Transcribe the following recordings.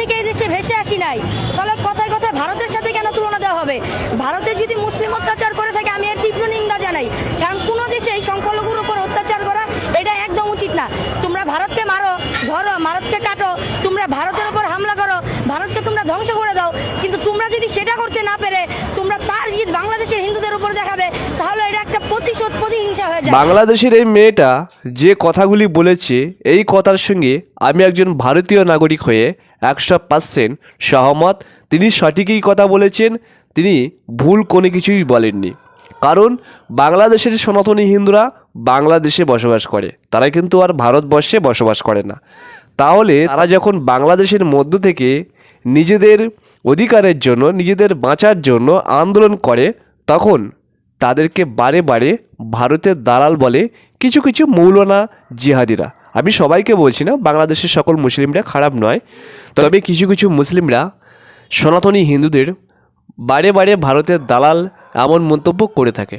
থেকে এই দেশে ভেসে আসি নাই, তাহলে কথায় কথায় ভারতের সাথে কেন তুলনা দেওয়া হবে? ভারতে যদি মুসলিম অত্যাচার করে থাকে আমি এর তীব্র নিন্দা জানাই, কারণ কোনো দেশে এই সংখ্যালঘুর উপর অত্যাচার করা এটা একদম উচিত না। তোমরা ভারতকে মারো, ধরো, ভারতকে কাটো, তোমরা ভারতের উপর হামলা করো, ভারতকে তোমরা ধ্বংস করে দাও, কিন্তু তোমরা যদি সেটা করতে না পেরে তোমরা তার জিদ বাংলাদেশের হিন্দুদের উপর দেখাবে, তাহলে এটা একটা প্রতিহিংসা হয়ে যায়। বাংলাদেশের এই মেয়েটা যে কথাগুলি বলেছে, এই কথার সঙ্গে আমি একজন ভারতীয় নাগরিক হয়ে 100% সহমত। তিনি সঠিকই কথা বলেছেন, তিনি ভুল কোনো কিছুই বলেননি। কারণ বাংলাদেশের সনাতনী হিন্দুরা বাংলাদেশে বসবাস করে, তারা কিন্তু আর ভারতবর্ষে বসবাস করে না। তাহলে তারা যখন বাংলাদেশের মধ্য থেকে নিজেদের অধিকারের জন্য, নিজেদের বাঁচার জন্য আন্দোলন করে, তখন তাদেরকে বারে বারে ভারতের দালাল বলে কিছু কিছু মৌলানা জিহাদিরা। আমি সবাইকে বলছি না, বাংলাদেশের সকল মুসলিমরা খারাপ নয়, তবে কিছু কিছু মুসলিমরা সনাতনী হিন্দুদের বারে বারে ভারতের দালাল এমন মন্তব্য করে থাকে।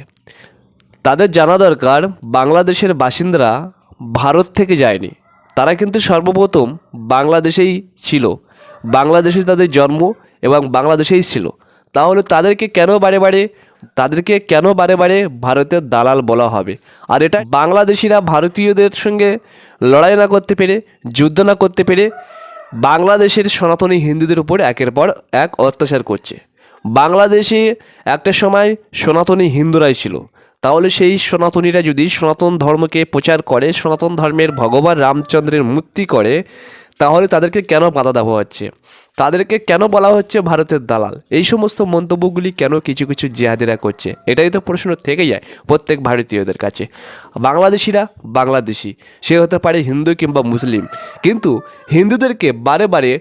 তাদের জানা দরকার বাংলাদেশের বাসিন্দারা ভারত থেকে যায়নি, তারা কিন্তু সর্বপ্রথম বাংলাদেশেই ছিল, বাংলাদেশে তাদের জন্ম এবং বাংলাদেশেই ছিল। তাহলে তাদেরকে কেন বারে বারে ভারতের দালাল বলা হবে? আর এটা বাংলাদেশিরা ভারতীয়দের সঙ্গে লড়াই না করতে পেরে, যুদ্ধ না করতে পেরে বাংলাদেশের সনাতনী হিন্দুদের উপর একের পর এক অত্যাচার করছে। বাংলাদেশে একটা সময় সনাতনী হিন্দুরাই ছিল, তাহলে সেই সনাতনীরা যদি সনাতন ধর্মকে প্রচার করে, সনাতন ধর্মের ভগবান রামচন্দ্রের মূর্তি করে, তাহলে তাদেরকে কেন বাধা দেওয়া হচ্ছে? তাদেরকে কেন বলা হচ্ছে ভারতের দালাল? এই সমস্ত মন্তব্যগুলি কেন কিছু কিছু জিহাদিরা করছে? এটাই তো প্রশ্ন থেকে যায় প্রত্যেক ভারতীয়দের কাছে। বাংলাদেশিরা বাংলাদেশি, সে হতে পারে হিন্দু কিংবা মুসলিম, কিন্তু হিন্দুদেরকে বারে বারে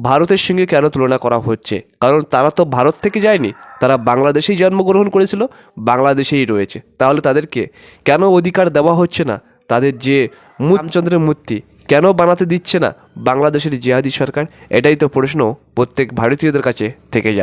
ভারতের সঙ্গে কেন তুলনা করা হচ্ছে? কারণ তারা তো ভারত থেকে যায়নি, তারা বাংলাদেশেই জন্মগ্রহণ করেছিল, বাংলাদেশেই রয়েছে। তাহলে তাদেরকে কেন অধিকার দেওয়া হচ্ছে না? তাদের যে রামচন্দ্রের মূর্তি কেন বানাতে দিচ্ছে না বাংলাদেশের জিহাদি সরকার? এটাই তো প্রশ্ন প্রত্যেক ভারতীয়দের কাছে থেকে যায়।